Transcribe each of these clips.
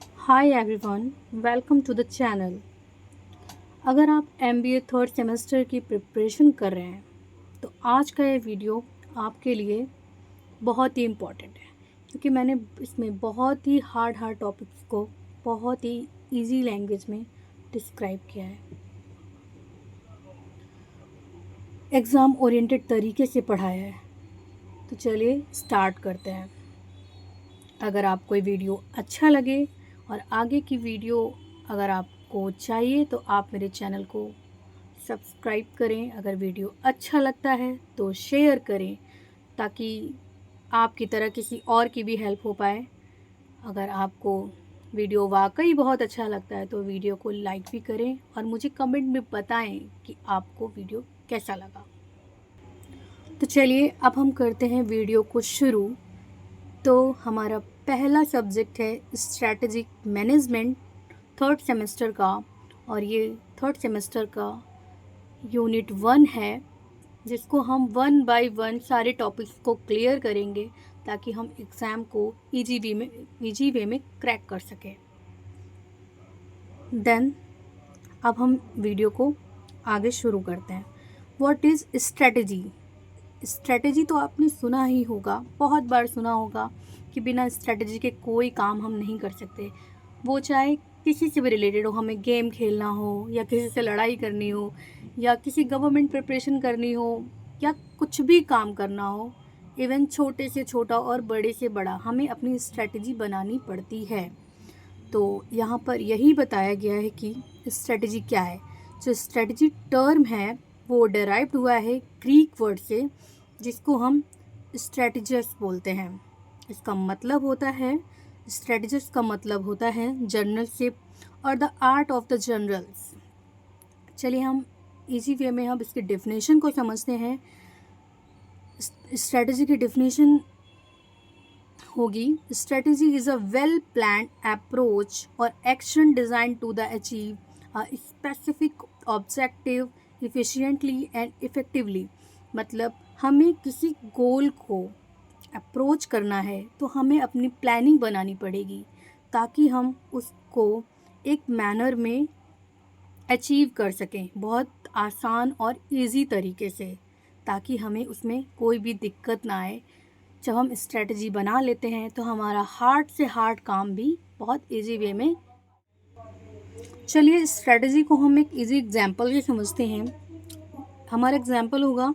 Hi everyone, welcome to the channel. अगर आप MBA third semester की प्रिपरेशन कर रहे हैं तो आज का ये वीडियो आपके लिए बहुत ही इम्पॉर्टेंट है, क्योंकि मैंने इसमें बहुत ही हार्ड टॉपिक्स को बहुत ही इजी लैंग्वेज में डिस्क्राइब किया है, एग्ज़ाम ओरिएंटेड तरीके से पढ़ाया है। तो चलिए स्टार्ट करते हैं। अगर आपको ये वीडियो अच्छा लगे और आगे की वीडियो अगर आपको चाहिए तो आप मेरे चैनल को सब्सक्राइब करें। अगर वीडियो अच्छा लगता है तो शेयर करें, ताकि आपकी तरह किसी और की भी हेल्प हो पाए। अगर आपको वीडियो वाकई बहुत अच्छा लगता है तो वीडियो को लाइक भी करें और मुझे कमेंट में बताएं कि आपको वीडियो कैसा लगा। तो चलिए अब हम करते हैं वीडियो को शुरू। तो हमारा पहला सब्जेक्ट है स्ट्रैटेजिक मैनेजमेंट थर्ड सेमेस्टर का, और ये थर्ड सेमेस्टर का यूनिट 1 है, जिसको हम 1 बाय 1 सारे टॉपिक्स को क्लियर करेंगे ताकि हम एग्ज़ाम को इजी वे में क्रैक कर सकें। देन अब हम वीडियो को आगे शुरू करते हैं। What is strategy? स्ट्रैटेजी तो आपने सुना ही होगा, बहुत बार सुना होगा कि बिना स्ट्रैटेजी के कोई काम हम नहीं कर सकते। वो चाहे किसी से भी रिलेटेड हो, हमें गेम खेलना हो या किसी से लड़ाई करनी हो या किसी गवर्नमेंट प्रिपरेशन करनी हो या कुछ भी काम करना हो, इवन छोटे से छोटा और बड़े से बड़ा, हमें अपनी स्ट्रैटेजी बनानी पड़ती है। तो यहाँ पर यही बताया गया है कि स्ट्रैटेजी क्या है। जो स्ट्रैटेजी टर्म है वो डेराइव्ड हुआ है ग्रीक वर्ड से, जिसको हम स्ट्रैटेजस बोलते हैं। इसका मतलब होता है, स्ट्रैटेजस का मतलब होता है जनरलशिप और the art of the generals. चलिए हम इजी वे में हम इसके डेफिनेशन को समझते हैं। स्ट्रैटेजी की डेफिनेशन होगी, strategy is a well planned approach और action design to the achieve a specific objective efficiently and effectively. मतलब हमें किसी गोल को अप्रोच करना है तो हमें अपनी प्लानिंग बनानी पड़ेगी ताकि हम उसको एक मैनर में अचीव कर सकें, बहुत आसान और इजी तरीके से, ताकि हमें उसमें कोई भी दिक्कत ना आए। जब हम स्ट्रेटजी बना लेते हैं तो हमारा हार्ड से हार्ड काम भी बहुत इजी वे में। चलिए स्ट्रेटजी को हम एक इजी एग्जांपल से समझते हैं। हमारा एग्जांपल होगा,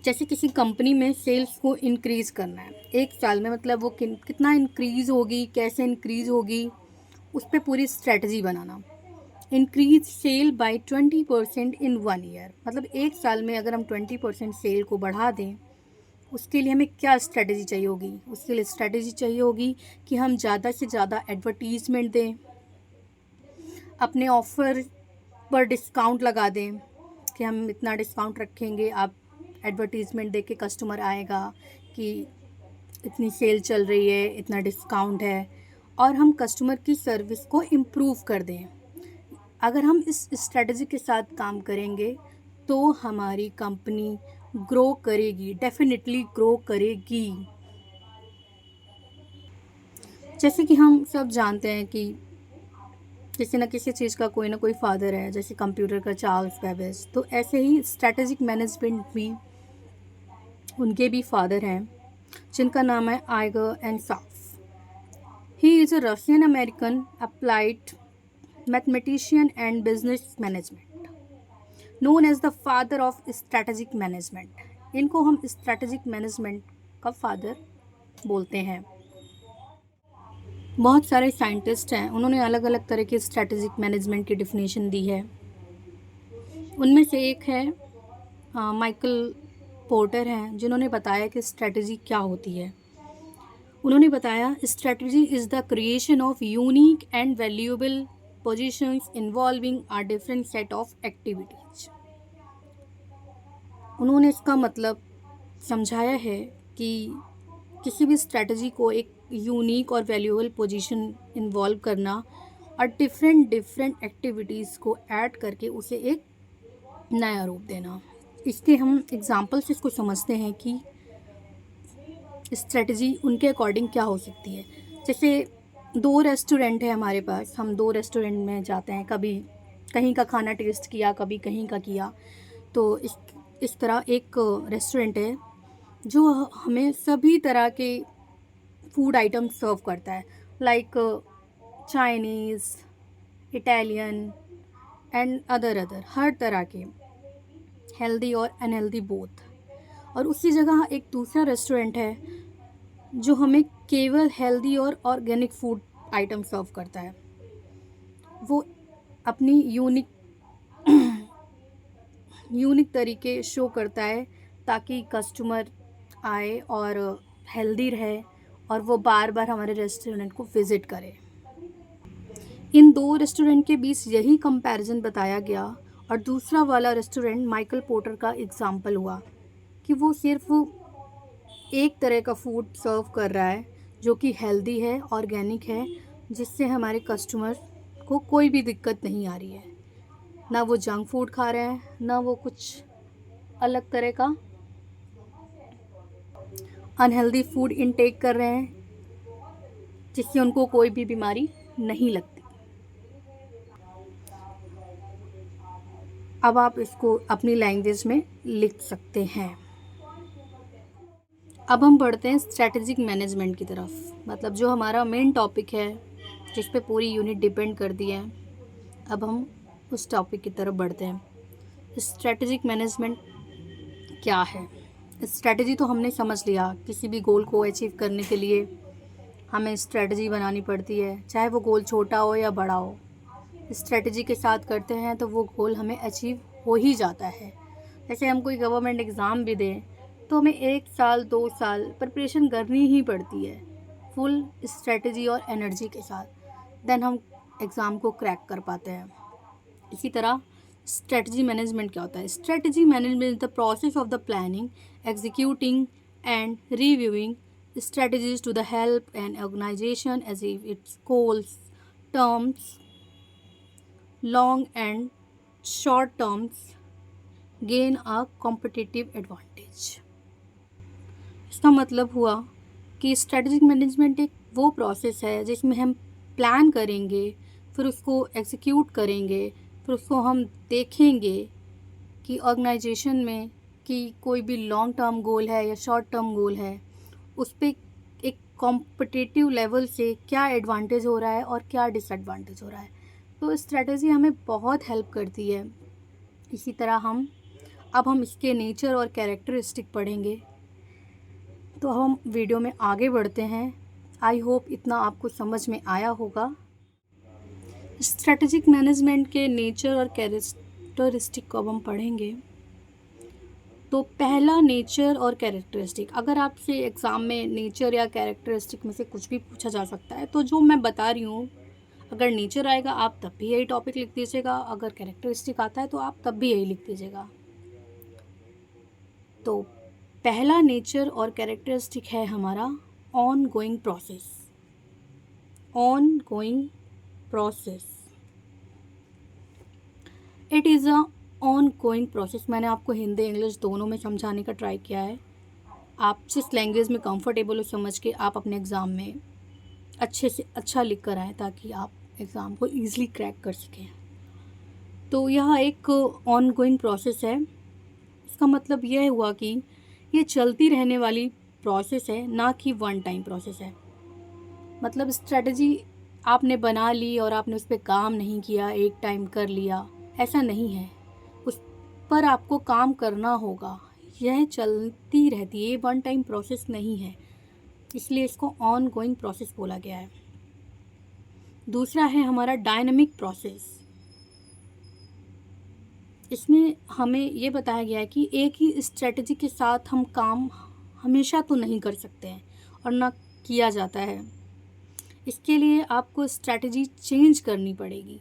जैसे किसी कंपनी में सेल्स को इंक्रीज़ करना है एक साल में, मतलब वो कितना इंक्रीज़ होगी, कैसे इंक्रीज़ होगी, उस पर पूरी स्ट्रेटजी बनाना। इंक्रीज सेल बाय 20% इन 1 ईयर, मतलब एक साल में अगर हम 20% सेल को बढ़ा दें, उसके लिए हमें क्या स्ट्रेटजी चाहिए होगी? उसके लिए स्ट्रेटजी चाहिए होगी कि हम ज़्यादा से ज़्यादा एडवर्टीज़मेंट दें, अपने ऑफ़र पर डिस्काउंट लगा दें कि हम इतना डिस्काउंट रखेंगे, आप एडवर्टीज़मेंट दे के कस्टमर आएगा कि इतनी सेल चल रही है, इतना डिस्काउंट है, और हम कस्टमर की सर्विस को इम्प्रूव कर दें। अगर हम इस स्ट्रेटजी के साथ काम करेंगे तो हमारी कंपनी ग्रो करेगी, डेफिनेटली ग्रो करेगी। जैसे कि हम सब जानते हैं कि किसी न किसी चीज़ का कोई ना कोई फादर है, जैसे कंप्यूटर का चार्ल्स बेबेज, तो ऐसे ही स्ट्रेटेजिक मैनेजमेंट भी उनके भी फादर हैं, जिनका नाम है Igor Ansoff. He is a Russian American applied mathematician and business management, known as the father of strategic management. इनको हम स्ट्रैटेजिक मैनेजमेंट का फादर बोलते हैं। बहुत सारे साइंटिस्ट हैं, उन्होंने अलग अलग तरह के स्ट्रैटेजिक मैनेजमेंट की डिफिनेशन दी है। उनमें से एक है माइकल पोर्टर हैं, जिन्होंने बताया कि स्ट्रैटेजी क्या होती है। उन्होंने बताया, strategy is the creation of unique and valuable positions involving a different set of activities. उन्होंने इसका मतलब समझाया है कि किसी भी स्ट्रैटेजी को एक यूनिक और वैल्यूएबल पोजीशन इन्वॉल्व करना और डिफरेंट एक्टिविटीज़ को ऐड करके उसे एक नया रूप देना। इसके हम एग्जांपल से इसको समझते हैं कि स्ट्रैटेजी उनके अकॉर्डिंग क्या हो सकती है। जैसे दो रेस्टोरेंट है हमारे पास, हम दो रेस्टोरेंट में जाते हैं, कभी कहीं का खाना टेस्ट किया, कभी कहीं का किया। तो इस तरह एक रेस्टोरेंट है जो हमें सभी तरह के फूड आइटम सर्व करता है, like Chinese, Italian and other हर तरह के, हेल्दी और अनहेल्दी बोथ। और उसी जगह एक दूसरा रेस्टोरेंट है जो हमें केवल हेल्दी और ऑर्गेनिक फूड आइटम सर्व करता है। वो अपनी यूनिक तरीके शो करता है ताकि कस्टमर आए और हेल्दी रहे और वो बार बार हमारे रेस्टोरेंट को विज़िट करे। इन दो रेस्टोरेंट के बीच यही कंपैरिजन बताया गया। और दूसरा वाला रेस्टोरेंट माइकल पोर्टर का एग्जाम्पल हुआ कि वो सिर्फ एक तरह का फूड सर्व कर रहा है जो कि हेल्दी है, ऑर्गेनिक है, जिससे हमारे कस्टमर को कोई भी दिक्कत नहीं आ रही है। ना वो जंक फूड खा रहे हैं, ना वो कुछ अलग तरह का अनहेल्दी फूड इनटेक कर रहे हैं जिससे उनको कोई भी बीमारी नहीं लगती। अब आप इसको अपनी लैंग्वेज में लिख सकते हैं। अब हम बढ़ते हैं स्ट्रैटेजिक मैनेजमेंट की तरफ, मतलब जो हमारा मेन टॉपिक है जिस पे पूरी यूनिट डिपेंड करती है। अब हम उस टॉपिक की तरफ बढ़ते हैं। स्ट्रैटेजिक मैनेजमेंट क्या है? स्ट्रैटेजी तो हमने समझ लिया, किसी भी गोल को अचीव करने के लिए हमें स्ट्रैटेजी बनानी पड़ती है, चाहे वो गोल छोटा हो या बड़ा हो। स्ट्रैटेजी के साथ करते हैं तो वो गोल हमें अचीव हो ही जाता है। जैसे हम कोई गवर्नमेंट एग्ज़ाम भी दें तो हमें 1 साल 2 साल प्रिपरेशन करनी ही पड़ती है, फुल स्ट्रैटेजी और एनर्जी के साथ, देन हम एग्ज़ाम को क्रैक कर पाते हैं। इसी तरह स्ट्रैटेजी मैनेजमेंट क्या होता है? Strategy management is the process of the planning, executing and reviewing strategies to the help an organization achieve its goals, terms, long and short terms, gain a competitive advantage। इसका मतलब हुआ कि strategic management एक वो process है जिसमें हम plan करेंगे, फिर उसको एग्जीक्यूट करेंगे, फिर उसको हम देखेंगे कि ऑर्गेनाइजेशन में कि कोई भी लॉन्ग टर्म गोल है या शॉर्ट टर्म गोल है, उस पर एक कॉम्पिटिटिव लेवल से क्या एडवांटेज हो रहा है और क्या डिसएडवांटेज हो रहा है। तो स्ट्रेटजी हमें बहुत हेल्प करती है। इसी तरह अब हम इसके नेचर और कैरेक्टरिस्टिक पढ़ेंगे। तो हम वीडियो में आगे बढ़ते हैं। आई होप इतना आपको समझ में आया होगा। स्ट्रेटजिक मैनेजमेंट के नेचर और कैरेक्टरिस्टिक को अब हम पढ़ेंगे। तो पहला, नेचर और कैरेक्टरिस्टिक। अगर आपसे एग्ज़ाम में नेचर या कैरेक्टरिस्टिक में से कुछ भी पूछा जा सकता है, तो जो मैं बता रही हूँ, अगर नेचर आएगा आप तब भी यही टॉपिक लिख दीजिएगा, अगर कैरेक्टरिस्टिक आता है तो आप तब भी यही लिख दीजिएगा। तो पहला नेचर और कैरेक्टरिस्टिक है हमारा on going process. On going process, it is a on going process. मैंने आपको हिंदी इंग्लिश दोनों में समझाने का ट्राई किया है। आप जिस लैंग्वेज में कंफर्टेबल हो समझ के आप अपने एग्ज़ाम में अच्छे से अच्छा लिख कर आएँ ताकि आप एग्ज़ाम को ईज़िली क्रैक कर सकें। तो यह एक ऑन गोइंग प्रोसेस है। इसका मतलब यह हुआ कि ये चलती रहने वाली प्रोसेस है, ना कि वन टाइम प्रोसेस है। मतलब स्ट्रेटजी आपने बना ली और आपने उस पर काम नहीं किया, एक टाइम कर लिया, ऐसा नहीं है। उस पर आपको काम करना होगा। यह चलती रहती है, ये वन टाइम प्रोसेस नहीं है, इसलिए इसको ऑन गोइंग प्रोसेस बोला गया है। दूसरा है हमारा डायनामिक प्रोसेस। इसमें हमें ये बताया गया है कि एक ही स्ट्रेटजी के साथ हम काम हमेशा तो नहीं कर सकते हैं और ना किया जाता है। इसके लिए आपको स्ट्रेटजी चेंज करनी पड़ेगी।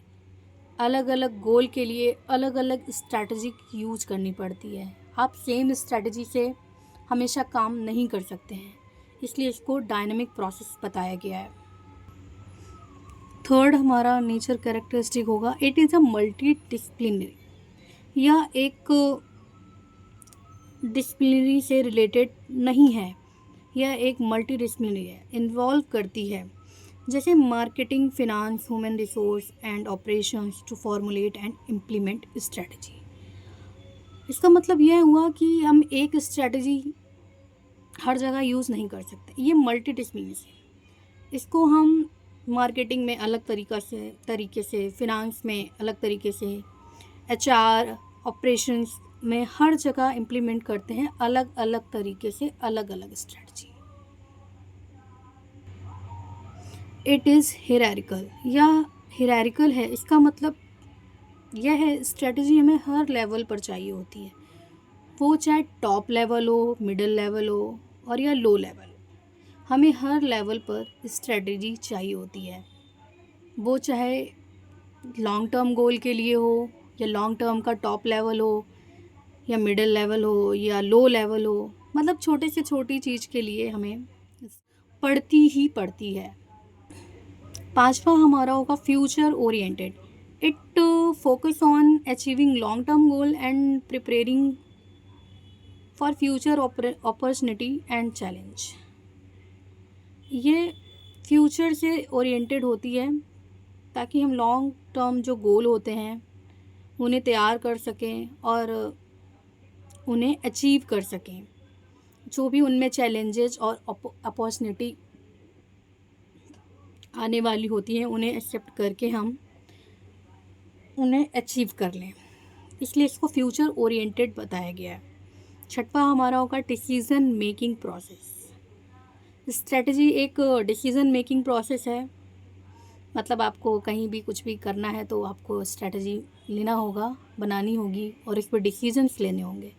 अलग अलग गोल के लिए अलग अलग स्ट्रेटजी यूज करनी पड़ती है। आप सेम स्ट्रेटजी से हमेशा काम नहीं कर सकते हैं, इसलिए इसको डायनामिक प्रोसेस बताया गया है। थर्ड हमारा नेचर कैरेक्टरिस्टिक होगा, it is a multi disciplinary. यह एक डिसिप्लिनरी से रिलेटेड नहीं है, यह एक मल्टी डिसिप्लिनरी है, इन्वॉल्व करती है जैसे marketing, finance, human resource and operations to formulate and implement strategy. इसका मतलब यह हुआ कि हम एक स्ट्रेटजी हर जगह यूज़ नहीं कर सकते, ये मल्टी डिस्मिनस है। इसको हम मार्केटिंग में अलग तरीके से, फिनांस में अलग तरीके से, एचआर ऑपरेशंस में हर जगह इम्प्लीमेंट करते हैं अलग अलग तरीके से, अलग अलग स्ट्रेटजी। इट इज़ हियरार्किकल या हियरार्किकल है, इसका मतलब यह है स्ट्रेटजी हमें हर लेवल पर चाहिए होती है, वो चाहे टॉप लेवल हो, मिडिल लेवल हो और या लो लेवल हो, हमें हर लेवल पर स्ट्रेटजी चाहिए होती है। वो चाहे लॉन्ग टर्म गोल के लिए हो, या लॉन्ग टर्म का टॉप लेवल हो, या मिडिल लेवल हो, या लो लेवल हो, मतलब छोटे से छोटी चीज़ के लिए हमें पड़ती ही पड़ती है। पांचवा हमारा होगा future oriented. It focus on achieving long term goal and preparing for future opportunity and challenge. ये फ्यूचर से ओरिएंटेड होती है ताकि हम लॉन्ग टर्म जो गोल होते हैं उन्हें तैयार कर सकें और उन्हें अचीव कर सकें। जो भी उनमें चैलेंजेस और अपॉर्चुनिटी आने वाली होती हैं उन्हें एक्सेप्ट करके हम उन्हें अचीव कर लें, इसलिए इसको फ्यूचर ओरिएंटेड बताया गया है। छठवां हमारा होगा डिसीज़न मेकिंग प्रोसेस। स्ट्रेटजी एक डिसीज़न मेकिंग प्रोसेस है, मतलब आपको कहीं भी कुछ भी करना है तो आपको स्ट्रेटजी लेना होगा, बनानी होगी और इस पर डिसीजंस लेने होंगे।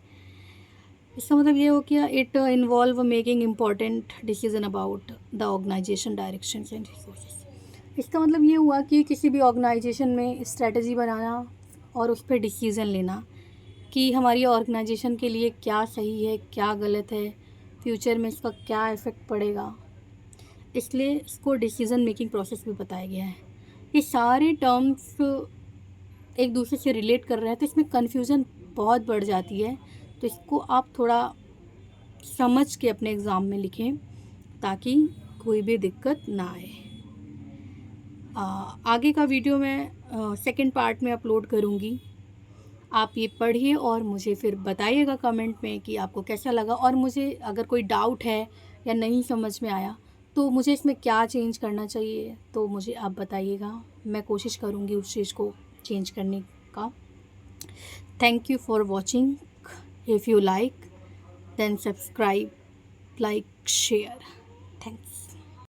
इसका मतलब ये हो गया it involve making important decision about the organisation directions and resources. इसका मतलब ये हुआ कि किसी भी ऑर्गेनाइजेशन में स्ट्रेटजी बनाना और उस पर डिसीज़न लेना कि हमारी ऑर्गेनाइजेशन के लिए क्या सही है, क्या गलत है, फ्यूचर में इसका क्या इफ़ेक्ट पड़ेगा, इसलिए इसको डिसीज़न मेकिंग प्रोसेस भी बताया गया है। ये सारे टर्म्स एक दूसरे से रिलेट कर रहे हैं तो इसमें कन्फ्यूज़न बहुत बढ़ जाती है, तो इसको आप थोड़ा समझ के अपने एग्ज़ाम में लिखें ताकि कोई भी दिक्कत ना आए। आगे का वीडियो मैं सेकंड पार्ट में अपलोड करूँगी। आप ये पढ़िए और मुझे फिर बताइएगा कमेंट में कि आपको कैसा लगा, और मुझे अगर कोई डाउट है या नहीं समझ में आया तो मुझे इसमें क्या चेंज करना चाहिए तो मुझे आप बताइएगा, मैं कोशिश करूँगी उस चीज़ को चेंज करने का। Thank you for watching. If you like then subscribe, like, share.